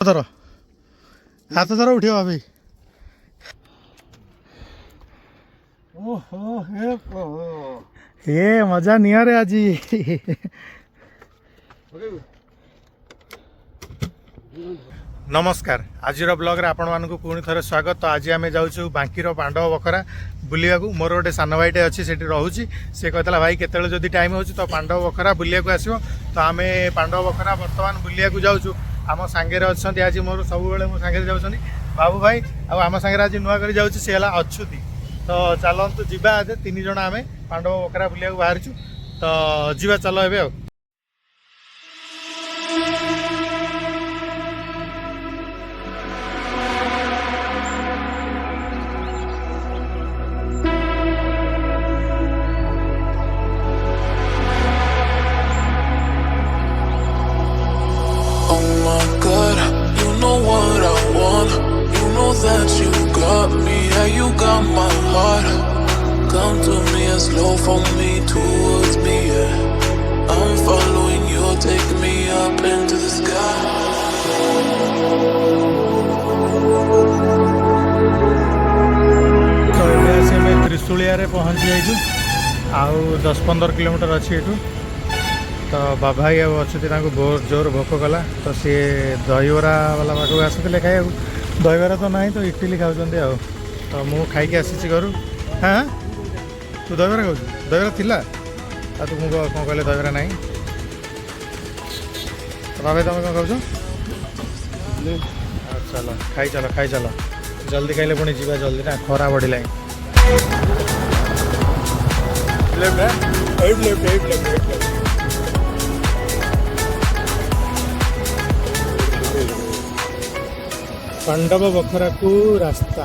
ଧର ହାତ ଧର ଉଠିବ ଭାବି। ଓହୋ ହେ ମଜା ନିଆରେ ଆଜି। नमस्कार आज ब्लॉग रे आपण मानक पुणी थे स्वागत। तो आज आम जाऊँ बांकीर पांडव बखरा बुलिया मोर गोटे सान भाईटे अच्छी से रोचे सी कहता भाई केत जदि टाइम हो तो पांडव बखरा बुलिया आसो। तो आम पांडव बखरा बर्तमान बुलिया जाऊँ। आम सांगे अच्छा आज मोर सब मो सांगे जाऊँ बाबू भाई आम सांगे आज नुआ कर जाऊँ सी है अछुति। तो चलतु जीवा आज 3 जन आम पांडव बखरा बुलिया बाहर। तो जीवा चल ए that you got me, yeah, you got my heart. Come to me and slow for me towards me, yeah. I'm following you, take me up into the sky. तो ऐसे में त्रिशूलिया रे पहुंच जाइछु आउ 10-15 किलोमीटर अच्छी एठू। तो बाबाई अच्छे बहुत जोर भोक कला। तो सी दहीबरा वाला पाखक आसते खाया दहीबरा तो ना तो इडली खाऊँ। तो मु खाई आसी घर। हाँ तू दहीबरा खाऊ दहीबरा थिला आ तुमको कौन कहले दहीबरा ना। तो बाबा तुम कौन खाऊ? चलो खाई चलो जल्दी खाइले पुणी जीवा जल्दी ना खरा बढ़िला। पांडव बखरा को रास्ता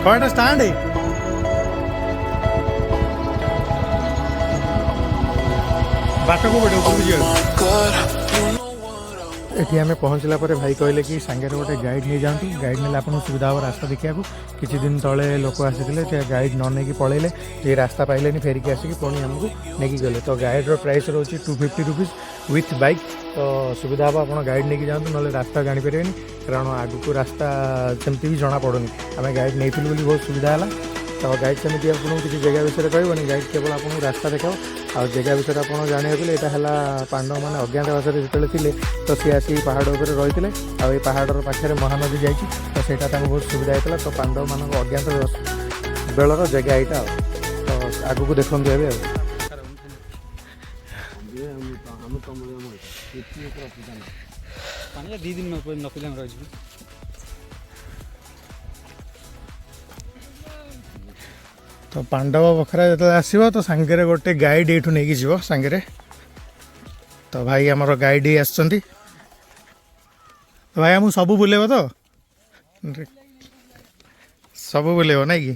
कौन स्टैंड है बाट को बड़े ये आम पहुँचला भाई कहले कि सांगे गोटे गाइड नहीं जातु। गाइड ने आपको सुविधा हम रास्ता देखा। किसी दिन तले लोक आसी गाइड न नहीं पलैले ये रास्ता पाइले फेरिकी आसिक पुणी आमको नहीं गले। तो गाइड्र प्राइस रोचे 250 रुपीज विथ बाइक। तो सुविधा हम आप गाइड नहीं जातु ना रास्ता जानीपर कारण आग को रास्ता सेमती भी जना पड़ूनी। आम गाइड नहीं बहुत सुविधा है। तो गाइड सेमती आपको किसी जगह विषय कहनी गाइड केवल आपको रास्ता देखा आ जगह विषय आप जानते यहाँ है पांडव मैंने अज्ञातवास जो थे तो सी आसी पहाड़ उपर रही है। पहाड़ पाखे महानदी जाइए तो सहीटा बहुत सुविधा होता। तो पांडव मान अज्ञात बेलर जगह यहाँ तो आग को देखते ए तो पांडव बखरा जो आसो तो सांगे गोटे गाइड ये नहीं जीव सांगे। तो भाई आमर गाइड ही आस। तो भाई आमको सब बुलेब तो सब बुलेब ना कि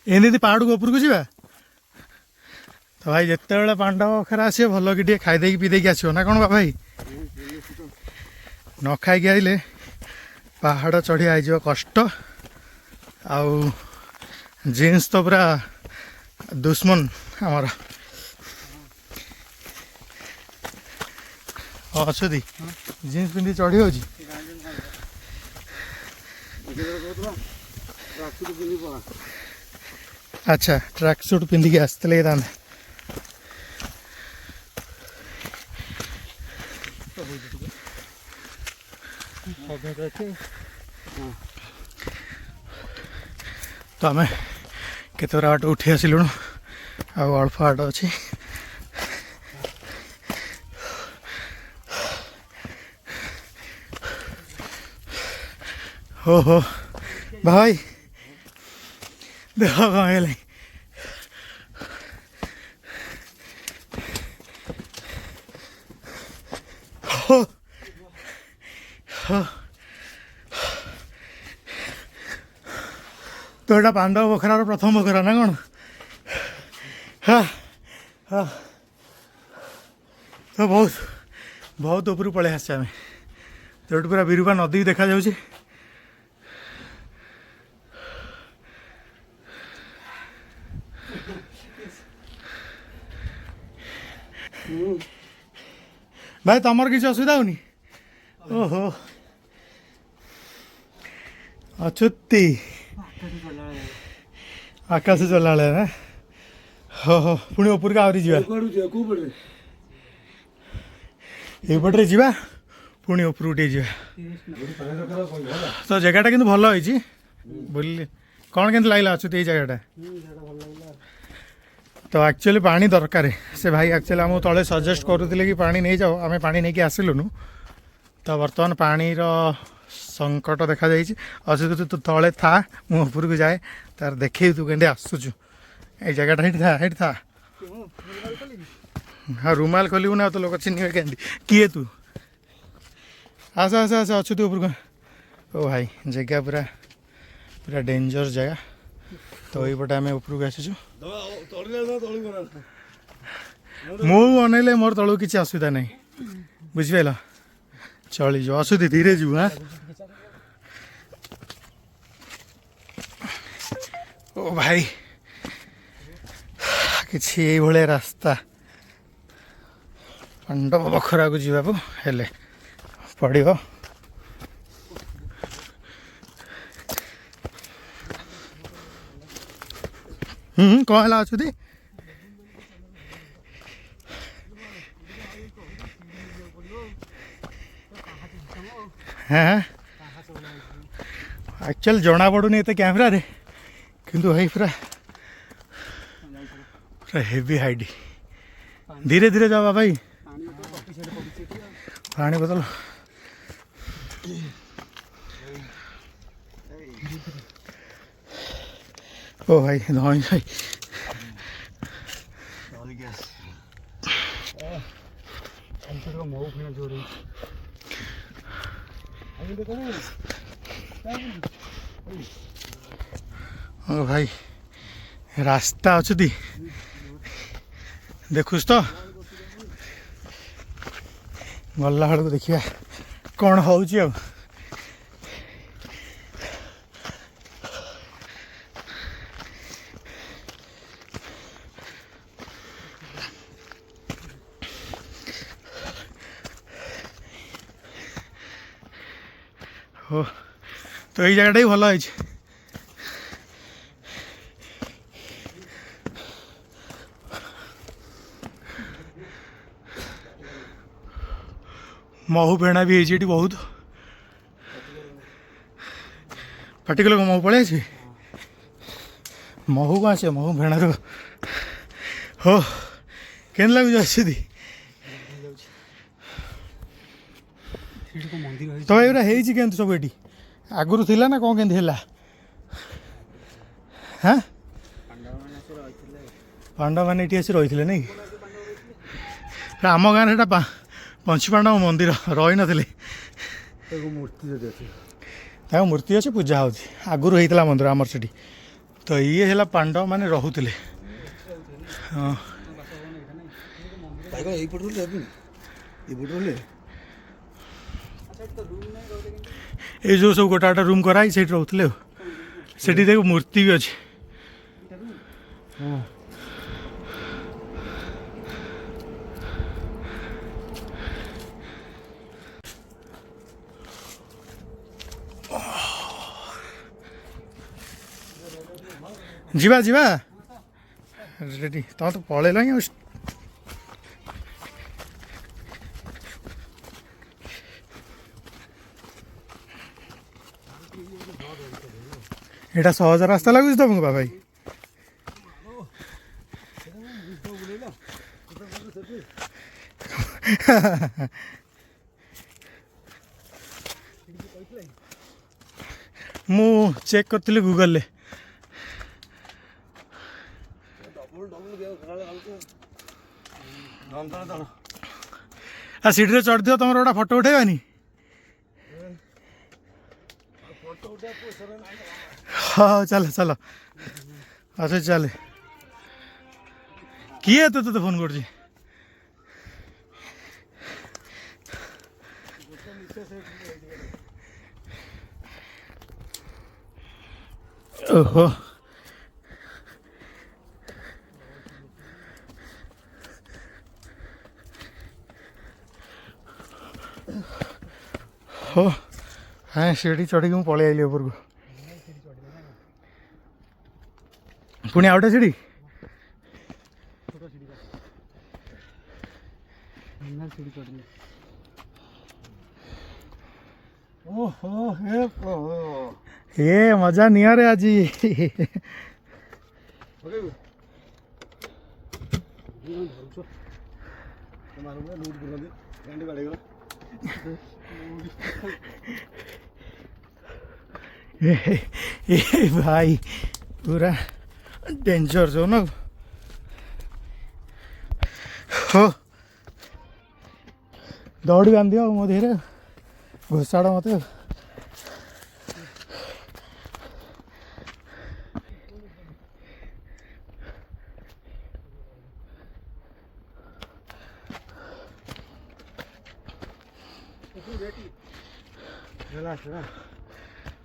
एमती पहाड़ को ऊपर को जावा। तो भाई जिते पांडव बखरा आसो भल कि खाईदे पीदे आसो ना कौन भाई न खाई आइले पहाड़ चढ़ी आई कष्ट। आउ जीन्स तो पूरा दुश्मन आमर अच्छी जीन्स पिंधि चढ़ी हो। अच्छा ट्रैक सूट पिंधिकी आसते था। तो आम केत बाट उठी आसलु अल्प बाट अच्छी। हो भाई देख कौन है तो यहाँ पांडव बखरार प्रथम बखरा ना कौन। हाँ हाँ तो बहुत बहुत ऊपर पलि आस जोटी पूरा बिरुवा नदी देखा जाउछि। भाई तमर किसी असुविधा होनी? ओहो अछुत्ती आकाश चलला ना। हो हो पुणी ऊपर का आवरी जीवा एपटे जीवा पुणी ऊपर उठे जीवा। तो जगहटा किंतु भल होइछि बुझिले। कौन केंत लागला अछुत ए जगहटा? तो एक्चुअली पानी दरकार से भाई एक्चुअली आम तले सजेस्ट करुले कि पानी नहीं जाओ आम पानी नहीं आसिलुनु। तो बर्तमान पानी संकट देखा जाइए। अछुत तू तले था मु ऊपर को जाए तार देखे तू केंदे आसुचु ए जगहटा हेठी था हाँ रुमाल खोलू ना तो लोग चिन्ह के किए तू आस आस आस अच्छु तू ऊपर ओ भाई जगह पूरा पूरा डेंजर जगह। तो यहीपटे आम ऊपर को आसीचु मु अनैले मोर तलू किसी असुविधा नहीं बुझिपाल चली जो असुधी धीरे जीव। हाँ ओ भाई किसी ये रास्ता पांडव बखरा को जीवा हेले पड़ो। कौन है अछुती? हाँ एक्चुअल जना पड़ूनी एत कैमेरा रे किंतु भाई पूरा पूरा हेवी हाइट। धीरे धीरे जावा भाई पानी बोतल ओ भाई धोई भाई ओ भाई रास्ता अच्छी देखुस तो गला बेलू देखिए कौन हो हो। तो यही जगह ही भल है महू भेड़ा भी है बहुत पर्टिकुलर महू पड़े महू कहाँ से महू भेड़ा तो हो केन लगुच अच्छी तो एरा है सब ये आगुरी थी ना कौन केमती है? हाँ पांडव मैंने ये आसी रही नहीं आम गाँव से पंची पांडव मंदिर रही नथिले मूर्ति अच्छे पूजा हो आगुरी होता मंदिर आमर से। तो ये है पांडव मैंने रोते हाँ ये जो सब गोटा गोटा रूम कराई से रोते से देख मूर्ति भी अच्छे। जीवा जीवा रेडी तुम तो पलैल एटा सहज रास्ता लगुच तुमको भाई मु चेक करी गूगल सीढ़ी चढ़ दियो तुम गोटा फोटो उठेबानी हाँ चल चल अच्छा चल किए तो फोन कर ओहो हो हाँ सीढ़ी चढ़ी ମୁଁ ପଳେଇ ଆଇଲି ଉପରକୁ ପୁଣି ଆଉ ଗୋଟେ ସିଡ଼ି ଏ ମଜା ନିଆରେ ଆଜି ए भाई पूरा डेंजर जोन हो दौड़ी बांध दियो मो देहरे घोषाड़ मत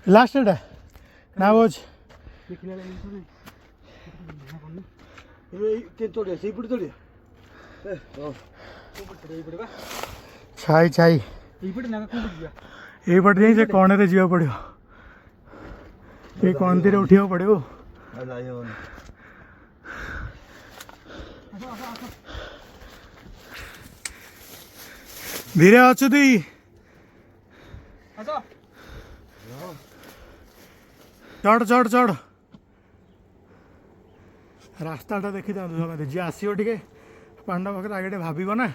लास्ट एटा ना बोझ छाई छाई एपटे जाई से कण रे जीवा पड़ो ये कणती रे उठा पड़ो धीरे अच्छु दी चढ़ चढ़ चढ़ रास्ताटा देखी था समझे जी आसो टे पांडा पाखे आगे भाव ना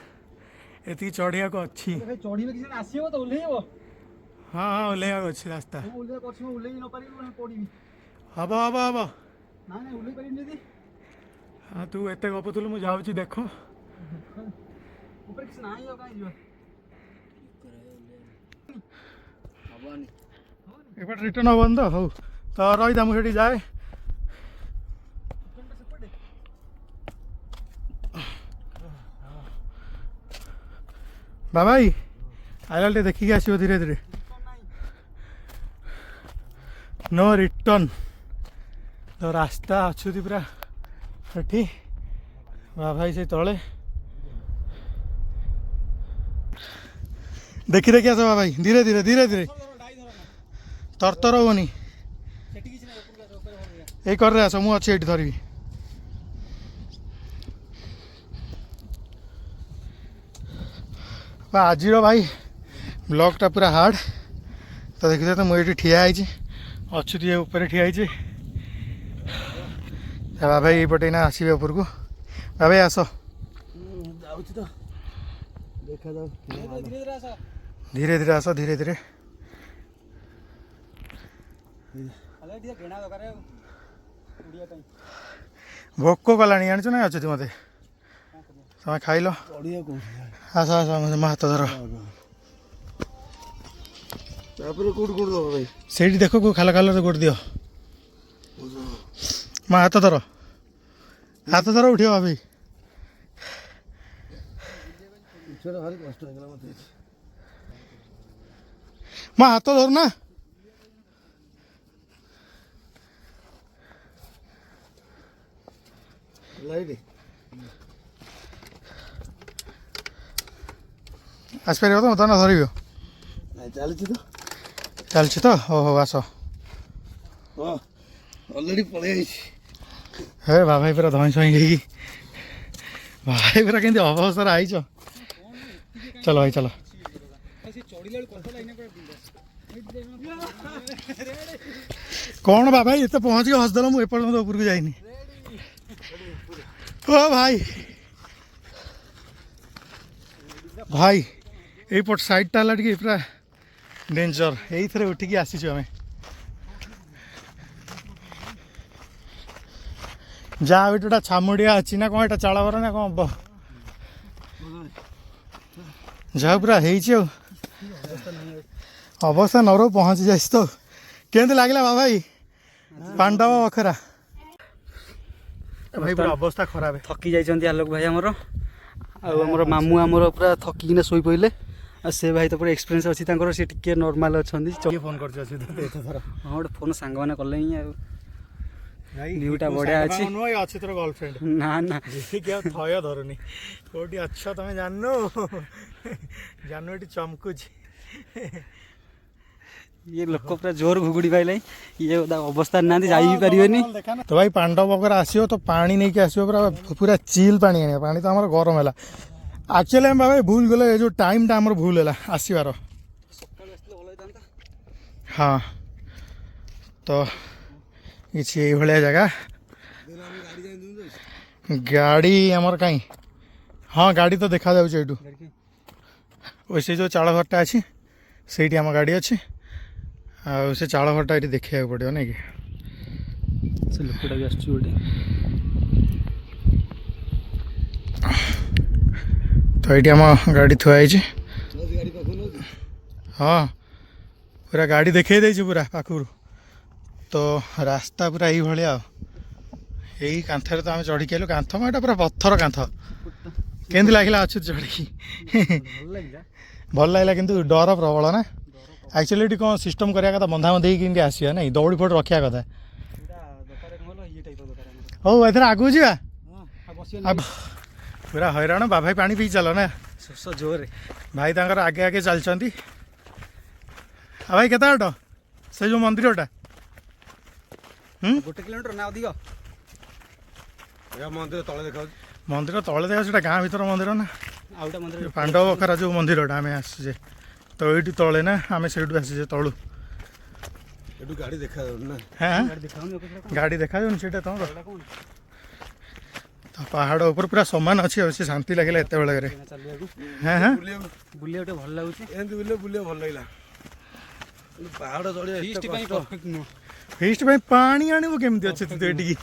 ये चढ़िया को अच्छी हाँ हाँ ओह्लैया अच्छी रास्ता हम हम हम हाँ तू एत गपुलु मुझे जाऊँ देख एपट रिटर्न हम तो हौ तो रही था मुझे जाए बाबाई आइला टे देखिए आसो धीरे धीरे नो रिटर्न तो रास्ता अच्छुति पूरा एठी बाबाई से तले देखी देखी आस बाबाई धीरे धीरे धीरे धीरे तरतर होनी ये कर रहे आस मु अच्छी ये धरबी आज भाई ब्लॉकटा पूरा हार्ड तो देखिए तो मुझे ठिया अच्छुत ऊपर ठिया बाबा ये ना आसवे ऊपर को बाबा आस धीरे धीरे आस धीरे धीरे भोक कला जान ना अच्छुत मत तुम खाइल आस आस मो हाथ धर से देख को खाला खाला गोट दियो मो हाथ धर उठियो भाभी मो हाथ धर ना आसपार तो मत ना धर चलती तो हो हो आस अलरेडी पड़े हे भाई पूरा धई सई भाई पूरा केमती अवस्था आई चलो भाई चलो कौन बाबा ये तो पहुँच गए हसदेल मुझे ऊपर को जाइनी ओ भाई भाई यपट साइडटा है टे पूरा डेंजर ये उठिकी आसीचु आम जहाँ गोटा छामुड़िया अच्छी ना कौन यहाँ चाड़बर ना कौन हम जहाँ पूरा अवस्था नर पहुँची जाए तो केमती लगला बाबाई पांडव अखरा भाई पूरा अवस्था खराब थकी जाइए आलोक भाई आमर आमर मामू आमर पूरा थकिना शोई पड़े आ से भाई तो पूरा एक्सपीरियंस अच्छी सी टे नॉर्मल अच्छा फोन कर हाँ गोटे फोन सांग मैंने कले ভিউটা বঢ়িয়া ଅଛି ନୁହଁ ଅଛି ତୋର गर्लफ्रेंड ନା ନା କି ଆଉ ଥୟ ଧରୁନି କୋଉଠି ଅଛ ତମେ ଜାଣିନୁ ଜାନୁ ଏଠି ଚମକୁଛି ଇଏ ଲୋକ ପୁରା ଜୋର ଘୁଗୁଡ଼ି ପାଇଲାଣି ଇଏ ଅବସ୍ଥାରେ ନାହାନ୍ତି ଯାଇ ବି ପାରିବେନି ତ ଭାଇ ପାଣ୍ଡବ ବକରା ଆସିବ ତ ପାଣି ନେଇକି ଆସିବ ପୁରା ପୁରା ଚିଲ୍ ପାଣି ଆଣିବ ପାଣି ତ ଆମର ଗରମ ହେଲା ଆକ୍ଚୁଆଲି ଆମେ ଭାଇ ଭୁଲ ଗଲେ ଏ ଯେଉଁ ଟାଇମ୍ଟା ଆମର ଭୁଲ ହେଲା ଆସିବାର ହଁ ତ କିଛି ଏଇଭଳିଆ ଜାଗା ଗାଡ଼ି ଆମର କାହିଁ ହଁ ଗାଡ଼ି ତ ଦେଖାଯାଉଛି ଏଇଠୁ ସେ ଯେଉଁ ଚାଳ ଘରଟା ଅଛି ସେଇଠି ଆମ ଗାଡ଼ି ଅଛି ଆଉ ସେ ଚାଳ ଘରଟା ଏଠି ଦେଖିବାକୁ ପଡ଼ିବ ନାଇଁ କି ସେ ଲୋକଟା ବି ଆସୁଛି ଗୋଟେ ତ ଏଇଠି ଆମ ଗାଡ଼ି ଥୁଆ ହେଇଛି ହଁ ପୁରା ଗାଡ଼ି ଦେଖେଇ ଦେଇଛି ପୁରା ପାଖରୁ ତ ରାସ୍ତା ପୁରା ଏଇଭଳିଆ ଆଉ ଏଇ କାନ୍ଥରେ ତ ଆମେ ଚଢ଼ିକି ଆଇଲୁ କାନ୍ଥ ଏଇଟା ପୁରା ପଥର କାନ୍ଥ କେମିତି ଲାଗିଲା ଅଛୁ ଚଢ଼ିକି ଭଲ ଲାଗିଲା କିନ୍ତୁ ଡର ପ୍ରବଳ ନା ଆକ୍ଚୁଆଲି ଏଠି କ'ଣ ସିଷ୍ଟମ୍ କରିବା କଥା ବନ୍ଧାବନ୍ଧି ହେଇକି କେମିତି ଆସିବା ନାଇଁ ଦୌଡ଼ି ଫୌଡ଼ି ରଖିବା କଥା ହଉ ଏଥିରେ ଆଗକୁ ଯିବା ପୁରା ହଇରାଣ ବାଭାଇ ପାଣି ପିଇ ଚାଲ ନା ଶୋଷ ଜୋରରେ ଭାଇ ତାଙ୍କର ଆଗେ ଆଗେ ଚାଲିଛନ୍ତି ଆଉ ଭାଇ କେତେ ବାଟ ସେ ଯେଉଁ ମନ୍ଦିରଟା 1 କିଲୋମିଟର ନା ଅଧିକ ମନ୍ଦିର ତଳେ ଦେଖା ସେଇଟା ଗାଁ ଭିତର ମନ୍ଦିର ନା ଆଉ ଗୋଟେ ମନ୍ଦିର ପାଣ୍ଡବ ବଖରା ଯେଉଁ ମନ୍ଦିରଟା ଆମେ ଆସିଛେ ତ ଏଇଠି ତଳେ ନା ଆମେ ସେଇଠୁ ଆସିଛେ ତଳୁ ଏଠୁ ଗାଡ଼ି ଦେଖାଯାଉନି ନା ହଁ ଗାଡ଼ି ଦେଖାଯାଉନି ସେଇଟା ତମର ତ ପାହାଡ଼ ଉପରେ ପୁରା ସମାନ ଅଛି ଆଉ ସେ ଶାନ୍ତି ଲାଗିଲା ଏତେବେଳେରେ ହଁ ହଁ ବୁଲିବାକୁ ଟିକେ ଭଲ ଲାଗୁଛି ଏମିତି ବୁଲିବାକୁ ଭଲ ଲାଗିଲା ପାହାଡ଼ ଚଢ଼ିବା ଫିଷ୍ଟ ପାଇଁ ପରଫେକ୍ଟ ନୁହଁ ଫିଷ୍ଟ ପାଇଁ ପାଣି ଆଣିବୁ କେମିତି ଅଛି ତୁ ଏଠିକି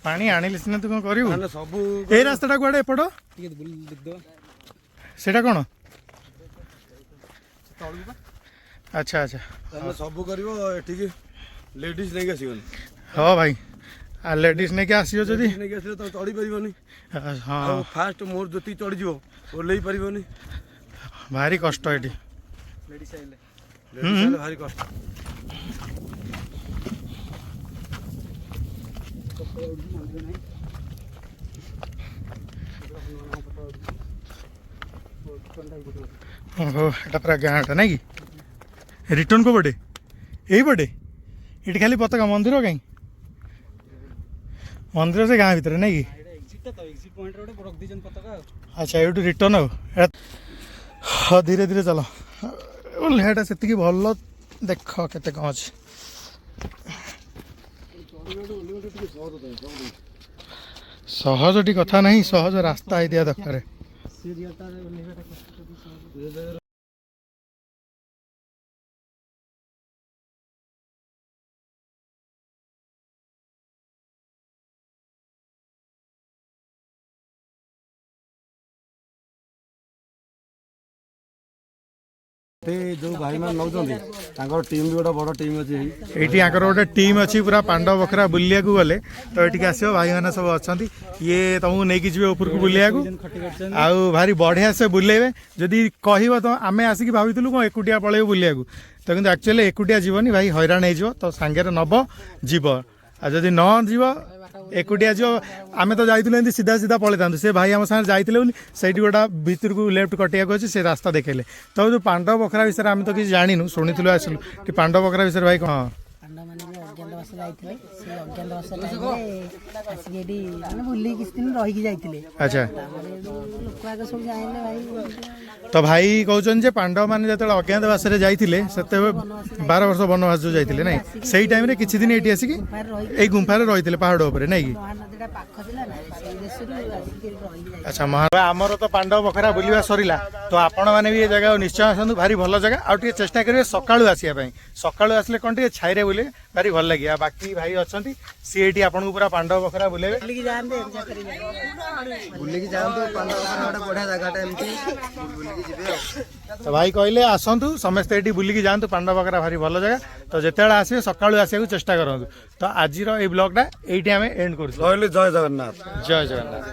ପାଣି ଆଣିଲେ ସିନା ତୁ କ'ଣ କରିବୁ ସବୁ ଏଇ ରାସ୍ତାଟା କୁଆଡ଼େ ଏପଟ ଟିକେ ବୁଲି ଦେଖିଦେବା ସେଇଟା କ'ଣ ତଳକୁ ଆଚ୍ଛା ଆଚ୍ଛା ତମେ ସବୁ କରିବ ଏଠିକି ଲେଡ଼ିଜ୍ ନେଇକି ଆସିବନି ହଁ ଭାଇ ଆଉ ଲେଡ଼ିଜ୍ ନେଇକି ଆସିବ ଯଦି ନେଇକି ଆସିଲେ ତମେ ଚଢ଼ି ପାରିବନି ହଁ ଆଉ ଫାଷ୍ଟ ମୋର ଯେତିକି ଚଢ଼ିଯିବ ଓହ୍ଲେଇ ପାରିବନି ଭାରି କଷ୍ଟ ଏଠି ଲେଡିସ୍ ଆଇଲେ ଲେଡ଼ିଜ୍ ହେଲେ ଭାରି କଷ୍ଟ ଓହୋ ଏଟା ପୁରା ଗାଁଟା ନାଇଁ କି ରିଟର୍ନ କେଉଁ ପଟେ ଏଇପଟେ ଏଠି ଖାଲି ପତାକା ମନ୍ଦିର କାହିଁ ମନ୍ଦିର ସେ ଗାଁ ଭିତରେ ନାଇଁ କି ଆଚ୍ଛା ଏଇଠୁ ରିଟର୍ନ ଆଉ ହଁ ଧୀରେ ଧୀରେ ଚାଲ ଓହ୍ଲେଇବାଟା ସେତିକି ଭଲ ଦେଖ କେତେ କ'ଣ ଅଛି ସହଜଟି କଥା ନାହିଁ ସହଜ ରାସ୍ତା ହେଇଥିବା ଦରକାର ଯୋଉ ଭାଇମାନେ ନେଉଛନ୍ତି ତାଙ୍କର ଟିମ୍ ବି ଗୋଟେ ବଡ଼ ଟିମ୍ ଅଛି ଏଇଠି ଆଙ୍କର ଗୋଟେ ଟିମ୍ ଅଛି ପୁରା ପାଣ୍ଡବ ବଖରା ବୁଲିବାକୁ ଗଲେ ତ ଏଠିକି ଆସିବ ଭାଇମାନେ ସବୁ ଅଛନ୍ତି ଇଏ ତମକୁ ନେଇକି ଯିବେ ଉପରକୁ ବୁଲିବାକୁ ଆଉ ଭାରି ବଢ଼ିଆ ସେ ବୁଲେଇବେ ଯଦି କହିବ ତ ଆମେ ଆସିକି ଭାବିଥିଲୁ କ'ଣ ଏକୁଟିଆ ପଳେଇବୁ ବୁଲିବାକୁ ତ କିନ୍ତୁ ଆକ୍ଚୁଆଲି ଏକୁଟିଆ ଯିବନି ଭାଇ ହଇରାଣ ହେଇଯିବ ତ ସାଙ୍ଗରେ ନେବ ଯିବ ଆଉ ଯଦି ନ ଯିବ ଏକୁଟିଆ ଯିବ ଆମେ ତ ଯାଇଥିଲୁ ଏମିତି ସିଧା ସିଧା ପଳେଇଥାନ୍ତୁ ସେ ଭାଇ ଆମ ସାଙ୍ଗରେ ଯାଇଥିଲେ ବୋଲି ସେଇଠି ଗୋଟେ ଭିତରକୁ ଲେଫ୍ଟ କଟିବାକୁ ଅଛି ସେ ରାସ୍ତା ଦେଖେଇଲେ ତ ଯେଉଁ ପାଣ୍ଡବ ବଖରା ବିଷୟରେ ଆମେ ତ କିଛି ଜାଣିନୁ ଶୁଣିଥିଲୁ ଆସିଲୁ କି ପାଣ୍ଡବ ବଖରା ବିଷୟରେ ଭାଇ କ'ଣ ପାଣ୍ଡବମାନେ ବି ଅଜ୍ଞାତବାସ ଯାଇଥିଲେ ସେ ଅଜ୍ଞାତବାସ ଟାଇମ୍ରେ ଆସିକି ଏଠି ମାନେ ବୁଲିକି କିଛି ଦିନ ରହିକି ଯାଇଥିଲେ ଆଚ୍ଛା ତାପରେ ଲୋକ ଆଗ ସବୁ ଜାଣିଲେ ଭାଇ ତ ଭାଇ କହୁଛନ୍ତି ଯେ ପାଣ୍ଡବମାନେ ଯେତେବେଳେ ଅଜ୍ଞାତବାସରେ ଯାଇଥିଲେ ସେତେବେଳେ 12 ବର୍ଷ ବନବାସ ଯେଉଁ ଯାଇଥିଲେ ନାଇଁ ସେଇ ଟାଇମ୍ରେ କିଛି ଦିନ ଏଇଠି ଆସିକି ଏଇ ଗୁମ୍ଫାରେ ରହିଥିଲେ ପାହାଡ଼ ଉପରେ ନାଇଁ କି ମହାନଦୀଟା ପାଖ ଥିଲା ନା ସେଇ ଦେଶରୁ ଆସିକି ରହିକି ଯାଇଥିଲେ ଆଚ୍ଛା ଆମର ତ ପାଣ୍ଡବ ବଖରା ବୁଲିବା ସରିଲା ତ ଆପଣମାନେ ବି ଏ ଜାଗାକୁ ନିଶ୍ଚୟ ଆସନ୍ତୁ ଭାରି ଭଲ ଜାଗା ଆଉ ଟିକେ ଚେଷ୍ଟା କରିବେ ସକାଳୁ ଆସିବା ପାଇଁ ସକାଳୁ ଆସିଲେ କ'ଣ ଟିକେ ଛାଇରେ ବୁଲେ ଭାରି ଭଲ ଲାଗିବ ଆଉ ବାକି ଭାଇ ଅଛନ୍ତି ସିଏ ଏଠି ଆପଣଙ୍କୁ ପୁରା ପାଣ୍ଡବ ବଖରା ବୁଲେଇବେ ବୁଲିକି ଯାଆନ୍ତେ ବୁଲିକି ଯାଆନ୍ତୁ ପାଣ୍ଡବ ବଖରା ଗୋଟେ ବଢ଼ିଆ ଜାଗାଟା ଏମିତି ବୁଲିକି ଯିବେ ଆଉ ତ ଭାଇ କହିଲେ ଆସନ୍ତୁ ସମସ୍ତେ ଏଠି ବୁଲିକି ଯାଆନ୍ତୁ ପାଣ୍ଡବ ବଖରା ଭାରି ଭଲ ଜାଗା ତ ଯେତେବେଳେ ଆସିବେ ସକାଳୁ ଆସିବାକୁ ଚେଷ୍ଟା କରନ୍ତୁ ତ ଆଜିର ଏଇ ବ୍ଲଗ୍ଟା ଏଇଠି ଆମେ ଏଣ୍ଡ କରୁଛୁ ରହିଲି ଜୟ ଜଗନ୍ନାଥ ଜୟ ଜଗନ୍ନାଥ